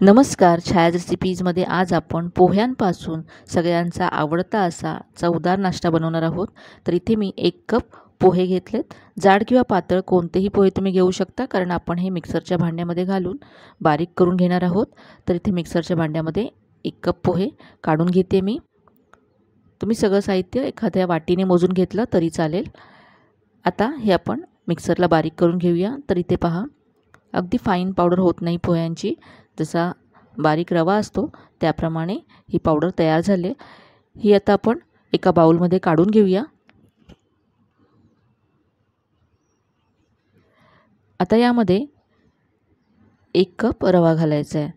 नमस्कार. छायाज रेसिपीजमध्ये आज आपण पोह्यांपासून सगळ्यांचा आवडता असा चवदार नाश्ता बनवणार आहोत. तर इथे मी 1 कप पोहे घेतलेत. जाड किंवा पातळ कोणतेही पोहे तुम्ही घेऊ शकता, कारण आपण हे मिक्सरच्या भांड्यामध्ये घालून बारीक करून घेणार आहोत. तर इथे मिक्सरच्या भांड्यामध्ये 1 कप पोहे काढून घेते मी. तुम्ही सगळं साहित्य एखाद्या वाटीने मोजून घेतलं तरी चालेल. आता हे आपण मिक्सरला बारीक करून घेऊया. तर इथे पहा, अगदी फाईन पावडर होत नाही पोह्यांची. जसा बारीक रवा असतो त्याप्रमाणे ही पावडर तयार झाली. ही आता आपण एका बाउलमध्ये काढून घेऊया. आता यामध्ये 1 कप रवा घालायचा आहे.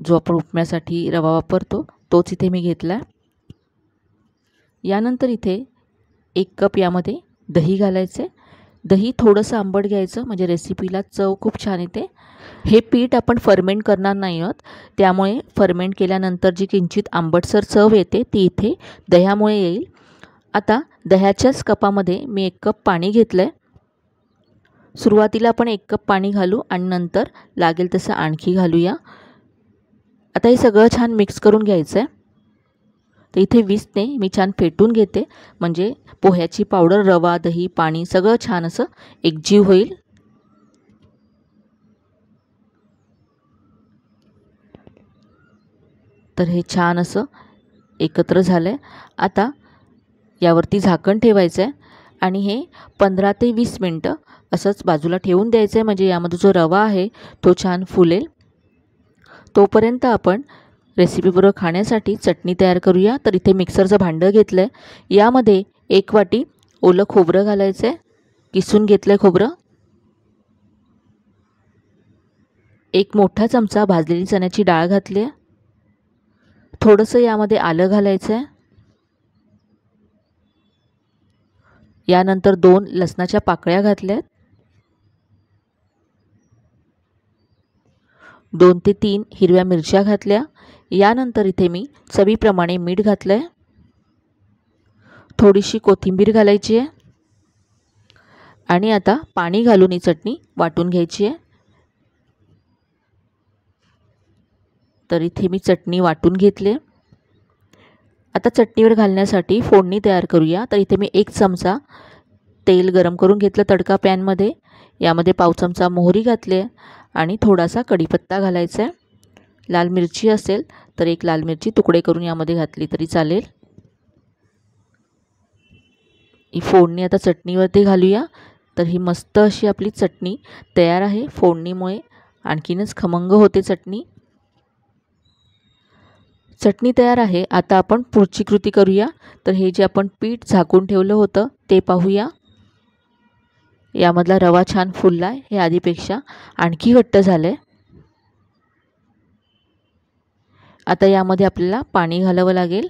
जो आपण उपम्यासाठी रवा वापरतो तोच इथे मी घेतला. यानंतर इथे 1 कप यामध्ये दही घालायचे. दही थोडंसं आंबट घ्यायचं, म्हणजे रेसिपीला चव खूप छान येते. हे पीठ आपण फर्मेंट करणार नाही आहोत, त्यामुळे फर्मेंट केल्यानंतर जी किंचित आंबटसर चव येते ती इथे दह्यामुळे येईल. आता दह्याच्याच कपामध्ये मी 1 कप पाणी घेतलं आहे. सुरुवातीला आपण 1 कप पाणी घालू आणि नंतर लागेल तसं आणखी घालूया. आता हे सगळं छान मिक्स करून घ्यायचं आहे. तर इथे विस्कने मी छान फेटून घेते, म्हणजे पोह्याची पावडर, रवा, दही, पाणी सगळं छान असं एकजीव होईल. तर हे छान असं एकत्र झालं आहे. आता यावरती झाकण ठेवायचं आहे आणि हे 15 ते 20 मिनटं असंच बाजूला ठेवून द्यायचं आहे, म्हणजे यामध्ये जो रवा आहे तो छान फुलेल. तोपर्यंत आपण रेसिपीबरोबर खाण्यासाठी चटणी तयार करूया. तर इथे मिक्सरचं भांडं घेतलं आहे. यामध्ये 1 वाटी ओलं खोबरं घालायचं आहे, किसून घेतलं आहे खोबरं. 1 मोठा चमचा भाजलेली चण्याची डाळ घातली आहे. थोडंसं यामध्ये आलं घालायचं आहे. यानंतर 2 लसणाच्या पाकळ्या घातल्या आहेत. 2 ते 3 हिरव्या मिरच्या घातल्या. यानंतर इथे मी चवीप्रमाणे मीठ घातलं आहे. थोडीशी कोथिंबीर घालायची आहे आणि आता पाणी घालून ही चटणी वाटून घ्यायची आहे. तर इथे मी चटणी वाटून घेतली. आता चटणीवर घालण्यासाठी फोडणी तयार करूया. तर इथे मी 1 चमचा तेल गरम करून घेतलं तडका पॅनमध्ये. यामध्ये पाव चमचा मोहरी घातली आहे आणि थोडासा कढीपत्ता घालायचा आहे. लाल मिरची असेल तर 1 लाल मिरची तुकडे करून यामध्ये घातली तरी चालेल. ही फोडणी आता चटणीवरती घालूया. तर ही मस्त अशी आपली चटणी तयार आहे. फोडणीमुळे आणखीनच खमंग होते चटणी. चटणी तयार आहे. आता आपण पुढची कृती करूया. तर हे जे आपण पीठ झाकून ठेवलं होतं ते पाहूया. यामधला रवा छान फुलला आहे, हे आधीपेक्षा आणखी घट्ट झालं आहे. आता यामध्ये आपल्याला पाणी घालावं लागेल.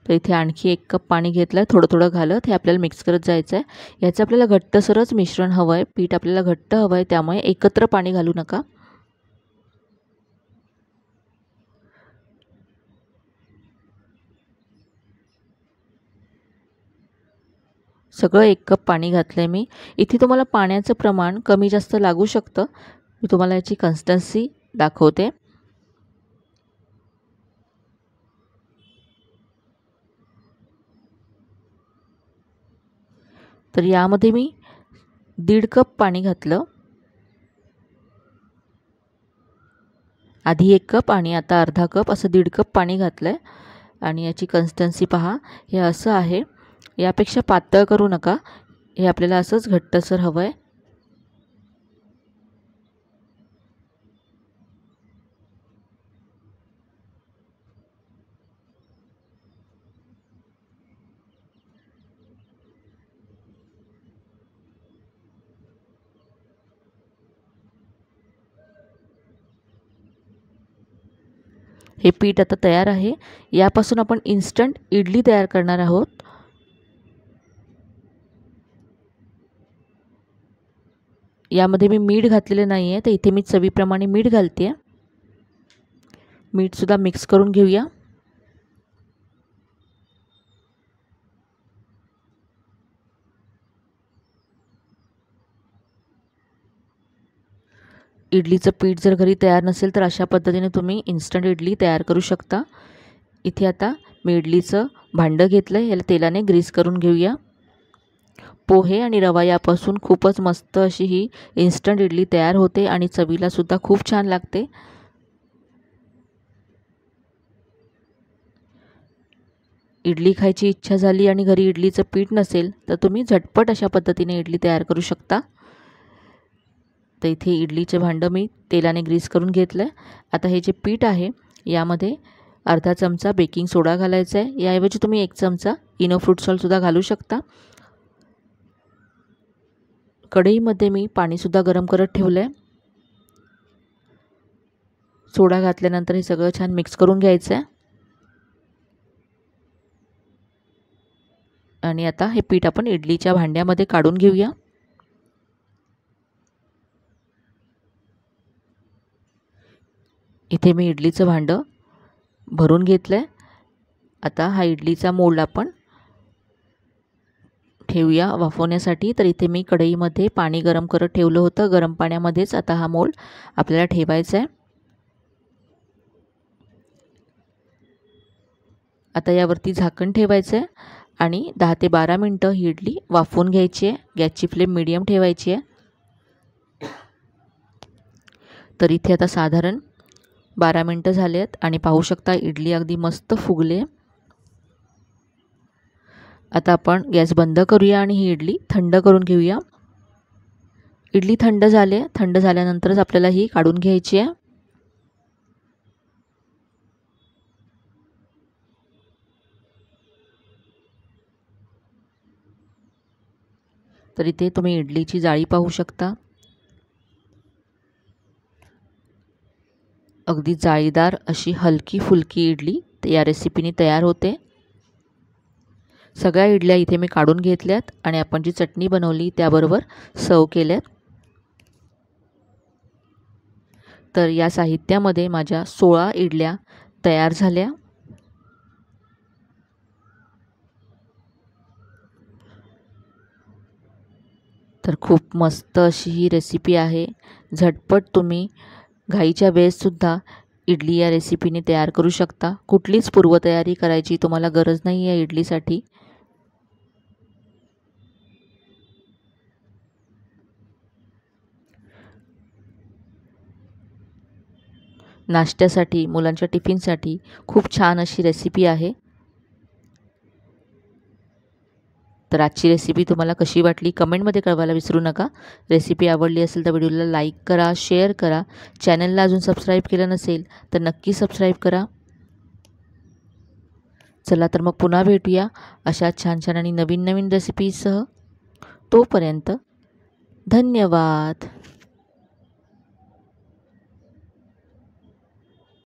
तर इथे आणखी 1 कप पाणी घेतलं आहे. थोडं थोडं घालत हे आपल्याला मिक्स करत जायचं आहे. याचं आपल्याला घट्टसरच मिश्रण हवं आहे. पीठ आपल्याला घट्ट हवं आहे, त्यामुळे एकत्र पाणी घालू नका. सगळं 1 कप पाणी घातलं आहे मी. इथे तुम्हाला पाण्याचं प्रमाण कमी जास्त लागू शकतं. मी तुम्हाला याची कन्सिस्टन्सी दाखवते. तर यामध्ये मी 1.5 कप पाणी घातलं. आधी 1 कप आणि आता अर्धा कप असं 1.5 कप पाणी घातलं आहे. आणि याची कन्सिस्टन्सी पहा, हे असं आहे. यापेक्षा पातळ करू नका, हे आपल्याला असंच घट्टसर हवं आहे. हे पीठ आता तयार आहे. यापासून आपण इन्स्टंट इडली तयार करणार आहोत. यामध्ये मी मीठ घातलेलं नाही आहे, तर इथे मी चवीप्रमाणे मीठ घालते आहे. मीठसुद्धा मिक्स करून घेऊया. इडलीचं पीठ जर घरी तयार नसेल तर अशा पद्धतीने तुम्ही इन्स्टंट इडली तयार करू शकता। इथे आता मी इडलीचं भांडं घेतलं आहे, याला तेलाने ग्रीस करून घेऊया। पोहे आणि रवा यापासून खूपच मस्त अशी ही इन्स्टंट इडली तयार होते आणि चवीला सुद्धा खूप छान लागते। इडली खायची इच्छा झाली आणि घरी इडलीचं पीठ नसेल तर तुम्ही झटपट अशा पद्धतीने इडली तयार करू शकता। तर इथे इडलीचं भांडं मी तेलाने ग्रीस करून घेतलं आहे। आता हे जे पीठ आहे यामध्ये अर्धा चमचा बेकिंग सोडा घालायचा आहे, याऐवजी तुम्ही 1 चमचा इनो फ्रूट सॉल्टसुद्धा घालू शकता। कढईमध्ये मी पाणीसुद्धा गरम करत ठेवलं आहे। सोडा घातल्यानंतर हे सगळं छान मिक्स करून घ्यायचं आहे आणि आता हे पीठ आपण इडलीच्या भांड्यामध्ये काढून घेऊया। इथे मी इडलीचं भांडं भरून घेतलं आहे। आता हा इडलीचा मोल्ड आपण ठेवूया वाफवण्यासाठी। तर इथे मी कढईमध्ये पाणी गरम करत ठेवलं होतं, गरम पाण्यामध्येच आता हा मोल्ड आपल्याला ठेवायचा आहे। आता यावरती झाकण ठेवायचं आहे आणि 10 ते 12 मिनटं ही इडली वाफवून घ्यायची आहे। गॅसची फ्लेम मीडियम ठेवायची आहे। तर इथे आता साधारण 12 मिनटं झाले आहेत आणि पाहू शकता इडली अगदी मस्त फुगली आहे। आता आपण गॅस बंद करूया आणि ही इडली थंड करून घेऊया। इडली थंड झाली, थंड झाल्यानंतरच आपल्याला ही काढून घ्यायची आहे। तर इथे तुम्ही इडलीची जाळी पाहू शकता, अगदी जाळीदार अशी हलकी फुलकी इडली या रेसिपीने तयार होते। सगळ्या इडल्या इथे मी काढून घेतल्यात आणि आपण जी चटणी बनवली त्याबरोबर सर्व केल्यात। तर या साहित्यामध्ये माझ्या 16 इडल्या तयार झाल्या। तर खूप मस्त अशी ही रेसिपी आहे। झटपट तुम्ही घाईच्या वेळेससुद्धा इडली या रेसिपीने तयार करू शकता। कुठलीच पूर्वतयारी करायची तुम्हाला गरज नाही आहे इडलीसाठी। नाश्त्यासाठी, मुलांच्या टिफिनसाठी खूप छान अशी रेसिपी आहे। तर आजची रेसिपी तुम्हाला कशी वाटली कमेंटमध्ये कळवायला विसरू नका। रेसिपी आवडली असेल तर व्हिडिओला लाईक करा, शेअर करा। चॅनलला अजून सबस्क्राईब केलं नसेल तर नक्की सबस्क्राईब करा। चला तर मग पुन्हा भेटूया अशा छान छान आणि नवीन नवीन रेसिपीसह। तोपर्यंत धन्यवाद।